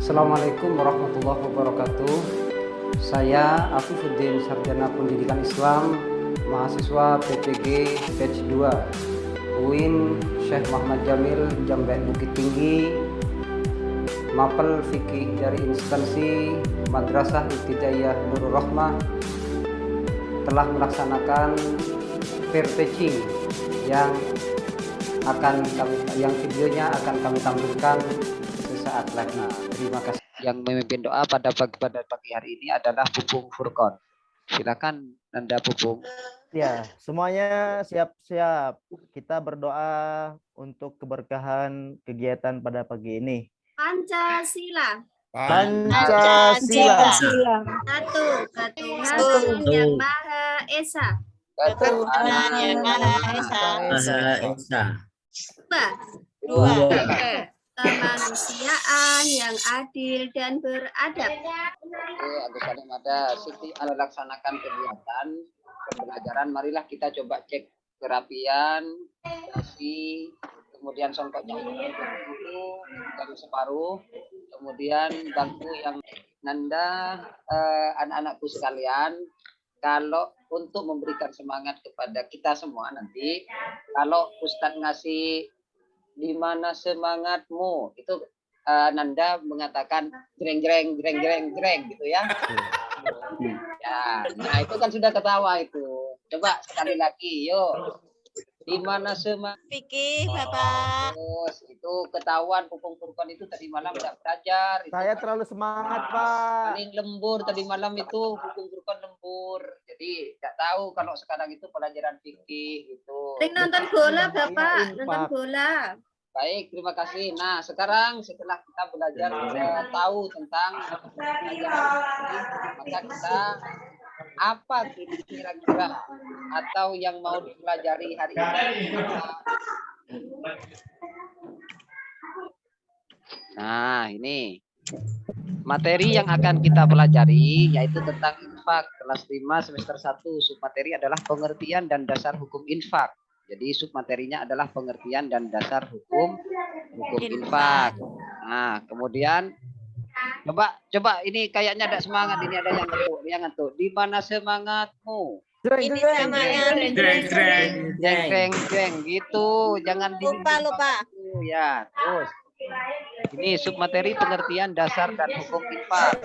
Assalamualaikum warahmatullahi wabarakatuh. Saya Afifuddin, Sarjana Pendidikan Islam, mahasiswa PPG Batch 2 UIN Syekh Muhammad Jamil, Jambek Bukit Tinggi, mapel fikih dari instansi Madrasah Ibtidaiyah Nurul Rahmah, telah melaksanakan pair patching yang videonya akan kami tampilkan sesaat lagi. Terima kasih. Yang memimpin doa pada pagi hari ini adalah Pupung Furqon. Silakan Nanda Pupung. Ya, semuanya siap-siap. Kita berdoa untuk keberkahan kegiatan pada pagi ini. Pancasila. Pancasila. Satu, ketuhanan yang Maha Esa. Ketuhanan yang Maha Esa. Dua, kemanusiaan yang adil dan beradab. Siti melaksanakan kegiatan pembelajaran. Marilah kita coba cek kerapian, kemudian songkoknya dulu dari separuh, kemudian bangku yang Nanda, anak-anakku sekalian, kalau untuk memberikan semangat kepada kita semua nanti, kalau Ustadz ngasih di mana semangatmu, itu Nanda mengatakan jreng gitu ya. Ya, nah itu kan sudah ketawa itu. Coba sekali lagi, yuk. Di mana semangat? Fikih, Bapak. Terus itu ketahuan Pupung Furqon itu tadi malam tidak belajar. Saya terlalu semangat, Pak. Paling lembur tadi malam itu Pupung Furqon lembur. Jadi tidak tahu kalau sekarang itu pelajaran fikih itu. Sering nonton bola, Bapak. Nonton bola. Baik, terima kasih. Nah, sekarang setelah kita belajar tahu tentang pelajaran fikih, maka kita apa kira-kira atau yang mau dipelajari hari ini? Nah, ini materi yang akan kita pelajari yaitu tentang infak kelas 5 semester 1. Submateri adalah pengertian dan dasar hukum infak. Jadi submaterinya adalah pengertian dan dasar hukum infak. Nah, kemudian coba ini kayaknya ada semangat, ini ada yang ngantuk. Di mana semangatmu? Ini semangat. Jeng gitu, jangan Lupa. Ya, terus. Ini submateri pengertian dasar dan hukum infak.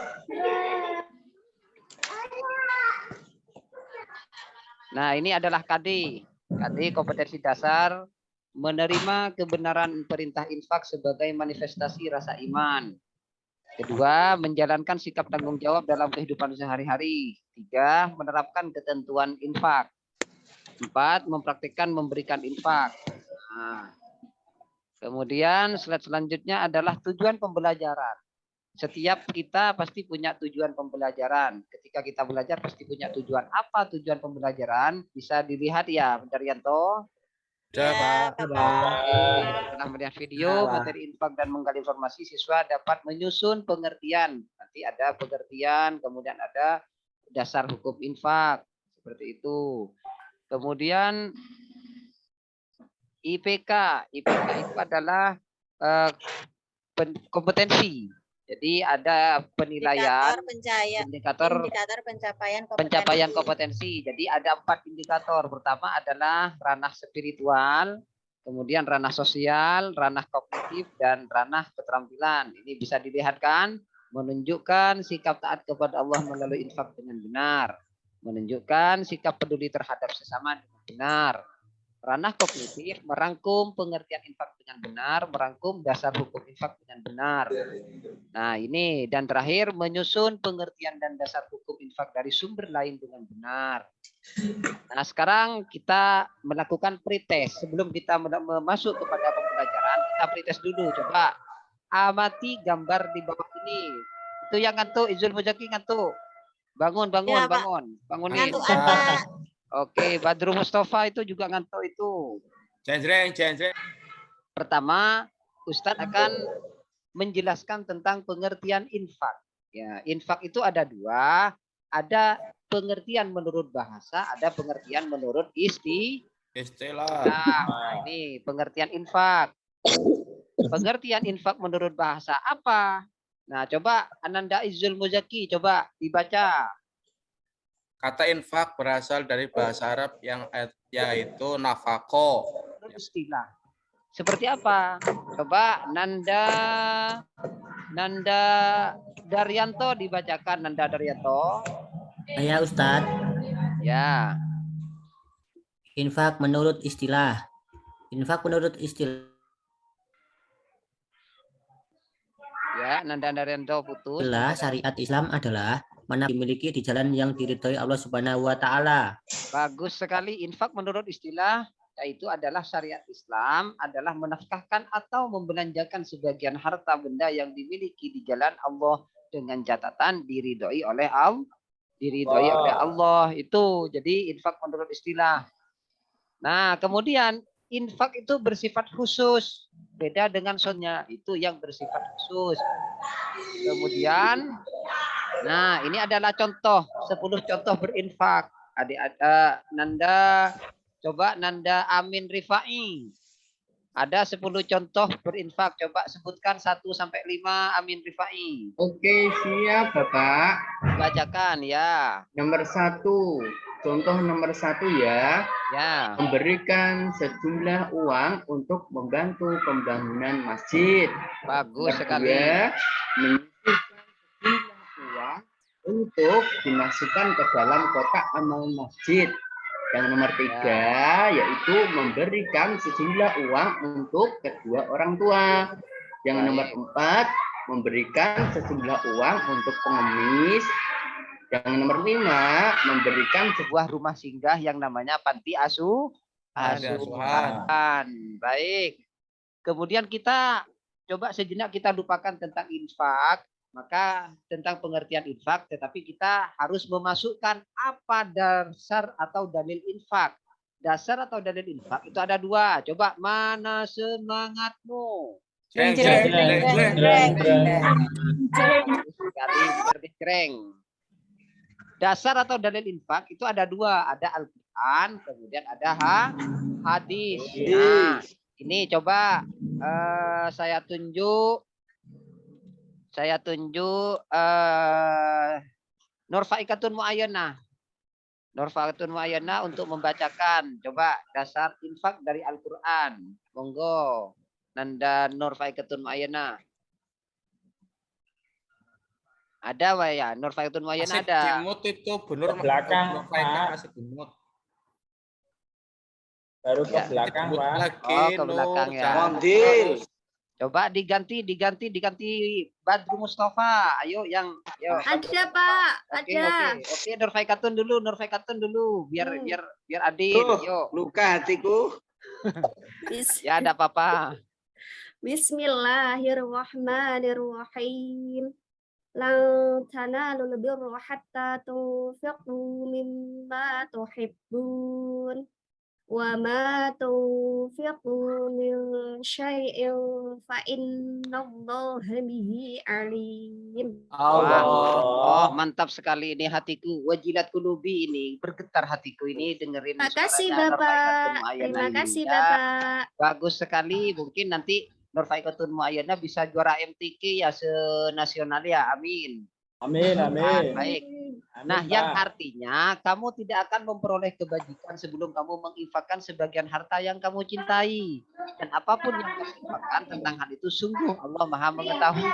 Nah, ini adalah KD kompetensi dasar, menerima kebenaran perintah infak sebagai manifestasi rasa iman. Kedua, menjalankan sikap tanggung jawab dalam kehidupan sehari-hari. 3, menerapkan ketentuan infak. 4, mempraktikkan memberikan infak. Nah, kemudian slide selanjutnya adalah tujuan pembelajaran. Setiap kita pasti punya tujuan pembelajaran. Ketika kita belajar pasti punya tujuan. Apa tujuan pembelajaran? Bisa dilihat ya, Bentar Yanto. Setelah melihat video, materi infak dan menggali informasi, siswa dapat menyusun pengertian. Nanti ada pengertian, kemudian ada dasar hukum infak. Seperti itu. Kemudian IPK. IPK itu adalah kompetensi. Jadi ada penilaian, indikator pencapaian kompetensi. Jadi ada 4 indikator. Pertama adalah ranah spiritual, kemudian ranah sosial, ranah kognitif, dan ranah keterampilan. Ini bisa dilihatkan menunjukkan sikap taat kepada Allah melalui infak dengan benar, menunjukkan sikap peduli terhadap sesama dengan benar. Ranah kognitif merangkum pengertian infak dengan benar, merangkum dasar hukum infak dengan benar. Nah, ini dan terakhir menyusun pengertian dan dasar hukum infak dari sumber lain dengan benar. Nah, sekarang kita melakukan pretest. Sebelum kita masuk kepada pembelajaran, kita pretest dulu. Coba amati gambar di bawah ini. Itu yang ngantuk, Izul Mujaki ngantuk. Bangun. Bangunin. Oke, Badru Mustafa itu juga ngantuk itu. Cendreng. Pertama, Ustadz akan menjelaskan tentang pengertian infak. Ya, infak itu ada 2, ada pengertian menurut bahasa, ada pengertian menurut istilah. Nah, ini pengertian infak. Pengertian infak menurut bahasa apa? Nah, coba Ananda Izzul Muzaki, coba dibaca. Kata infak berasal dari bahasa Arab yang yaitu nafako. Istilah. Seperti apa? Coba Nanda Daryanto dibacakan, Nanda Daryanto. Ya Ustadz. Ya. Infak menurut istilah. Infak menurut istilah. Ya, Nanda Daryanto putus. Syariat Islam adalah mana dimiliki di jalan yang diridhoi Allah Subhanahu wa taala. Bagus sekali. Infak menurut istilah yaitu adalah syariat Islam adalah menafkahkan atau membelanjakan sebagian harta benda yang dimiliki di jalan Allah dengan catatan diridhoi oleh Allah. Itu jadi infak menurut istilah. Nah, kemudian infak itu bersifat khusus, beda dengan sunnah, itu yang bersifat khusus. Kemudian, nah ini adalah contoh 10 contoh berinfak. Adik Nanda, coba Nanda Amin Rifai. Ada 10 contoh berinfak. Coba sebutkan 1 sampai 5 Amin Rifai. Oke, siap Bapak. Bacakan ya. Nomor 1. Contoh nomor 1 ya. Ya. Memberikan sejumlah uang untuk membantu pembangunan masjid. Bagus sekali. Menyisihkan sejumlah uang untuk dimasukkan ke dalam kotak amal masjid. Yang nomor 3 yaitu memberikan sejumlah uang untuk kedua orang tua. Yang nomor 4 memberikan sejumlah uang untuk pengemis. Yang nomor 5 memberikan sebuah rumah singgah yang namanya panti asuhan. Baik. Kemudian kita coba sejenak kita lupakan tentang infak. Maka tentang pengertian infak, tetapi kita harus memasukkan apa dasar atau dalil infak. Dasar atau dalil infak itu ada 2. Coba mana semangatmu? Dasar atau dalil infak itu ada 2. Ada Al-Quran, kemudian ada hadis. Nah, ini coba saya tunjuk Nurfaikatun Mu'ayyanah. Nurfaikatun Mu'ayyanah untuk membacakan. Coba dasar infak dari Al-Quran. Monggo. Nanda Nurfaikatun Mu'ayyanah. Ada Wak ya? Nurfaikatun Mu'ayyanah ada. Dimut itu benar belakang, Pak. Baru ke belakang, Pak. Oh, ke belakang ya. Mondil. Coba diganti Badru Mustafa. Ayo yang Ada Pak, ada. Oke, Nurfaikatun dulu biar adil. Yuk. Luka hatiku. Ya ada apa-apa. Bismillahirrahmanirrahim. Lan tanalul birra hatta tunfiqu mimma tuhibbun. Wa ma tunfiqu min syai'in fa innallaha bihi alim. Oh, mantap sekali ini hatiku. Wajilat kulubi ini, bergetar hatiku ini dengerin. Terima kasih Bapak. Terima kasih Bapak. Bagus sekali. Mungkin nanti Nurfaikatun Mu'ayyanah bisa juara MTQ ya senasional ya. Amin. Amin. Baik. Nah, yang artinya kamu tidak akan memperoleh kebajikan sebelum kamu menginfakkan sebagian harta yang kamu cintai. Dan apapun yang kamu infakkan tentang hal itu sungguh Allah Maha mengetahui.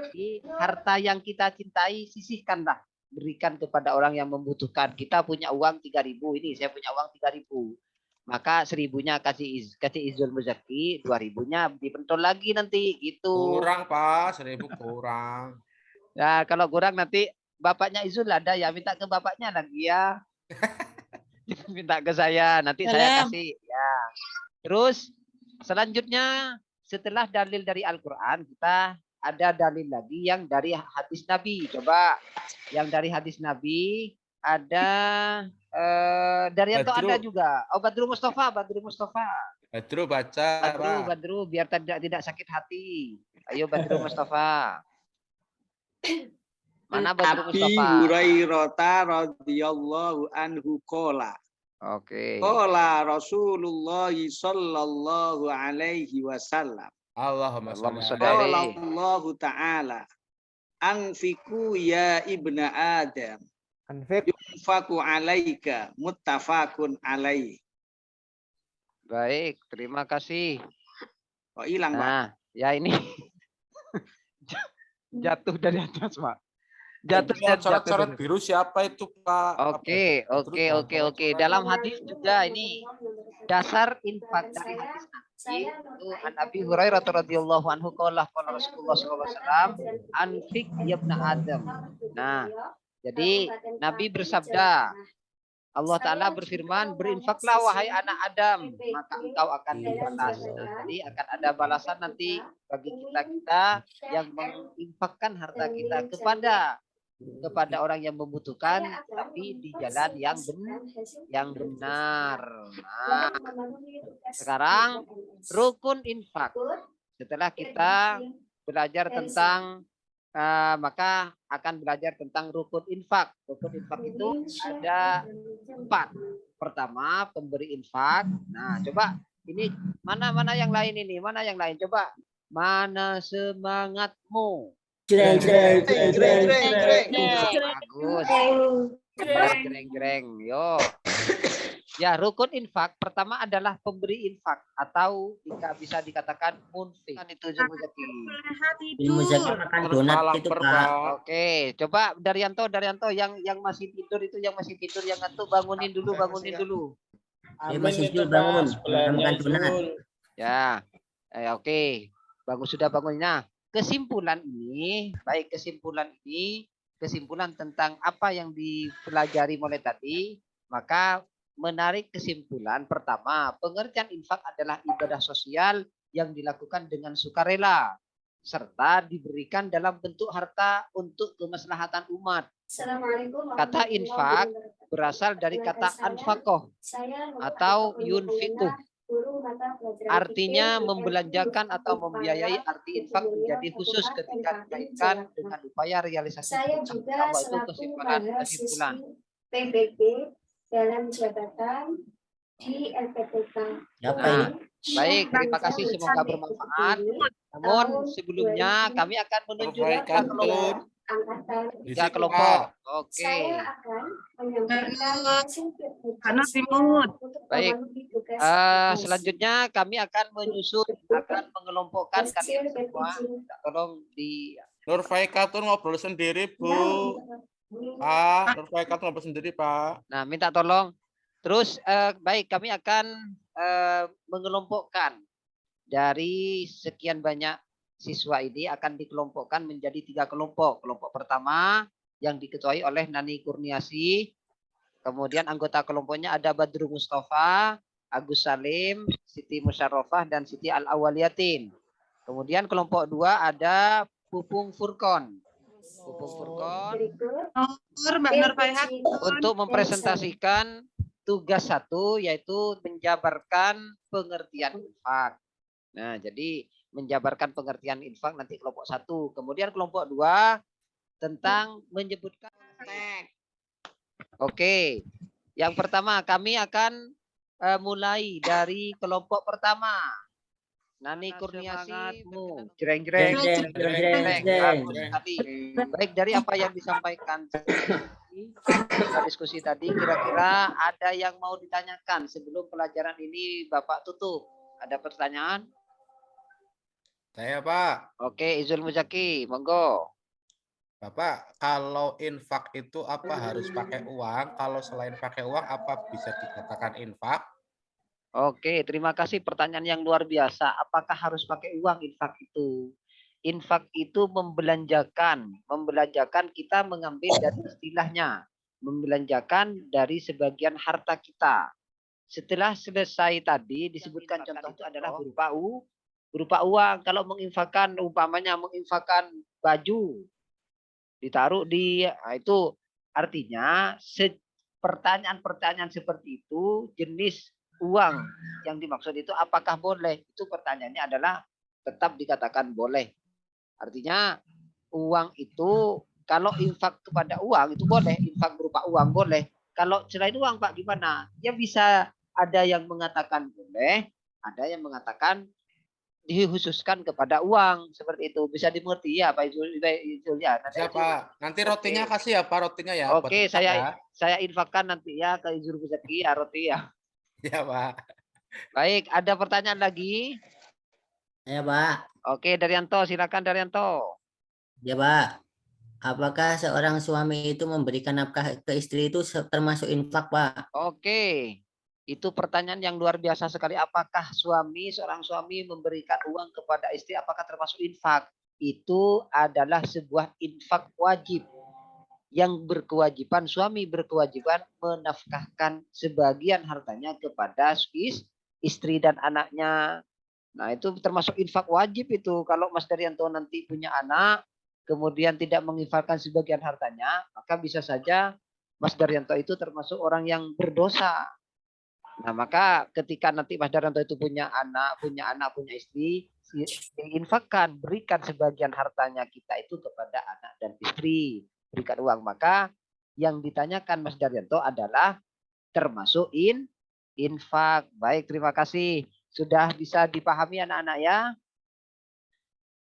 Jadi, harta yang kita cintai sisihkanlah, berikan kepada orang yang membutuhkan. Kita punya uang 3.000 ini, saya punya uang 3.000. Maka 1.000-nya kasih Izzul Muzaki, 2.000-nya dipentol lagi nanti gitu. Kurang, Pak, 1.000 kurang. Nah, kalau kurang nanti bapaknya Izul ada ya, minta ke bapaknya lagi ya. Minta ke saya, nanti saya kasih ya. Terus selanjutnya setelah dalil dari Al-Qur'an, kita ada dalil lagi yang dari hadis Nabi. Coba yang dari hadis Nabi ada Daryanto ada juga. Oh, Badru Mustafa. Badru baca, Badru biar tidak sakit hati. Ayo Badru Mustafa. Mana Badru Mustafa? Abi Hurairah radhiyallahu anhu qala. Oke. Qala Rasulullah sallallahu alaihi wasallam. Allahumma sholli Qala Allah Ta'ala Anfiku ya ibna Adam. Anfik. Yunfaku alaika muttafaqun alaih. Baik, terima kasih. Oh, hilang, Pak. Nah, ya ini jatuh dari atas, Pak. Jatuh coret-coret biru siapa itu, Pak? Oke. Dalam hadis juga ini dasar infak dari hadis Nabi itu an Abi Hurairah radhiyallahu anhu qala Rasulullah sallallahu alaihi wasallam anfik ya ibna Adam. Nah, jadi Nabi bersabda, Allah Ta'ala berfirman, berinfaklah wahai anak Adam, maka engkau akan dibalas. Jadi akan ada balasan nanti bagi kita yang menginfakkan harta kita kepada orang yang membutuhkan, tapi di jalan yang benar. Nah, sekarang rukun infak. Setelah kita belajar tentang maka akan belajar tentang rukun infak. Rukun infak itu ada 4. Pertama, pemberi infak. Nah, coba ini mana yang lain ini? Mana yang lain? Coba. Mana semangatmu? Bagus. Greng. Yo. Ya, rukun infak pertama adalah pemberi infak atau bisa dikatakan munfik. Kan itu Ilmu zakat makan donat itu, Pak. Oke, coba Daryanto yang masih tidur itu yang ngantuk bangunin dulu. Dia masih tidur bangun. Makan donat. Ya. Oke. Sudah bangunnya. Kesimpulan tentang apa yang dipelajari mulai tadi, maka menarik kesimpulan pertama, pengertian infak adalah ibadah sosial yang dilakukan dengan sukarela serta diberikan dalam bentuk harta untuk kemaslahatan umat. Kata infak berasal dari kata anfakoh atau yunfiku. Artinya membelanjakan atau membiayai. Arti infak menjadi khusus ketika dikaitkan dengan upaya realisasi Allah itu kesimpulan. PBB dalam jabatan di LPPK. Nah, baik, terima kasih, semoga bermanfaat. Namun sebelumnya kami akan menunjukkan tiga kelompok. Oke. Saya akan menyampaikan karena timut. Baik. Selanjutnya kami akan mengelompokkan kalian semua. Tolong di Nur Faikatun ngobrol sendiri, Bu. Pak, Nur Faikatun ngobrol sendiri, Pak. Nah, minta tolong. Terus baik, kami akan mengelompokkan dari sekian banyak siswa ini akan dikelompokkan menjadi 3 kelompok. Kelompok pertama yang diketuai oleh Nani Kurniasi. Kemudian anggota kelompoknya ada Badru Mustafa, Agus Salim, Siti Musyarrafah, dan Siti Al-Awaliyatin. Kemudian kelompok 2 ada Pupung Furkon. Untuk mempresentasikan tugas 1 yaitu menjabarkan pengertian infak. Nah, jadi menjabarkan pengertian infak nanti kelompok 1. Kemudian kelompok 2 tentang menyebutkan. Oke. Yang pertama kami akan mulai dari kelompok pertama. Nani Kurniasimu. Jreng. Baik, dari apa yang disampaikan diskusi tadi, kira-kira ada yang mau ditanyakan sebelum pelajaran ini Bapak tutup? Ada pertanyaan? Saya, Pak. Oke, Izul Muzaki, monggo. Bapak, kalau infak itu apa harus pakai uang? Kalau selain pakai uang, apa bisa dikatakan infak? Oke, terima kasih pertanyaan yang luar biasa. Apakah harus pakai uang infak itu? Infak itu membelanjakan kita mengambil dari istilahnya, membelanjakan dari sebagian harta kita. Setelah selesai tadi disebutkan contoh itu adalah berupa uang. Kalau menginfakkan, umpamanya menginfakkan baju, ditaruh di, itu artinya pertanyaan-pertanyaan seperti itu, jenis uang yang dimaksud itu apakah boleh? Itu pertanyaannya adalah tetap dikatakan boleh. Artinya uang itu kalau infak kepada uang itu boleh, infak berupa uang boleh. Kalau selain uang Pak gimana? Ya bisa ada yang mengatakan boleh, ada yang mengatakan dikhususkan kepada uang seperti itu. Bisa dimengerti ya Pak Julia? Siapa? Nanti rotinya kasih ya Pak, rotinya ya. Oke, buat ya. saya infakkan nanti ya ke Izul Bezaki ya roti ya. Ya Pak. Baik, ada pertanyaan lagi? Ya Pak. Oke, Daryanto, silakan Daryanto. Ya Pak. Apakah seorang suami itu memberikan nafkah ke istri itu termasuk infak Pak? Oke. Itu pertanyaan yang luar biasa sekali. Apakah seorang suami memberikan uang kepada istri, apakah termasuk infak? Itu adalah sebuah infak wajib. Yang berkewajiban, suami berkewajiban menafkahkan sebagian hartanya kepada istri dan anaknya. Nah itu termasuk infak wajib itu. Kalau Mas Daryanto nanti punya anak, kemudian tidak menginfakkan sebagian hartanya, maka bisa saja Mas Daryanto itu termasuk orang yang berdosa. Nah, maka ketika nanti Mas Daryanto itu punya anak, punya istri, infakkan, berikan sebagian hartanya kita itu kepada anak dan istri, berikan uang. Maka yang ditanyakan Mas Daryanto adalah termasuk infak. Baik, terima kasih. Sudah bisa dipahami anak-anak ya?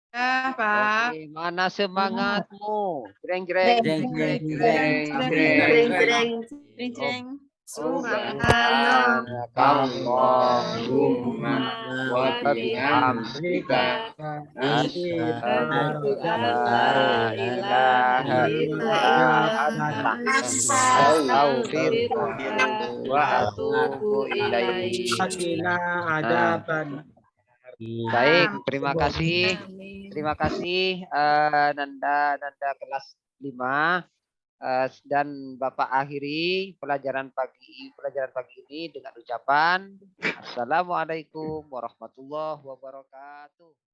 Ya, Pak. Oke, mana semangatmu? Jreng Jreng, jreng, jreng, Jreng, jreng. Jreng. Subhanallahumma wa bihamdika asyhadu an la ilaha illa anta astaghfiruka wa atubu ilaik. Baik, terima kasih. Terima kasih Nanda kelas 5. Dan Bapak akhiri pelajaran pagi ini dengan ucapan Assalamualaikum warahmatullahi wabarakatuh.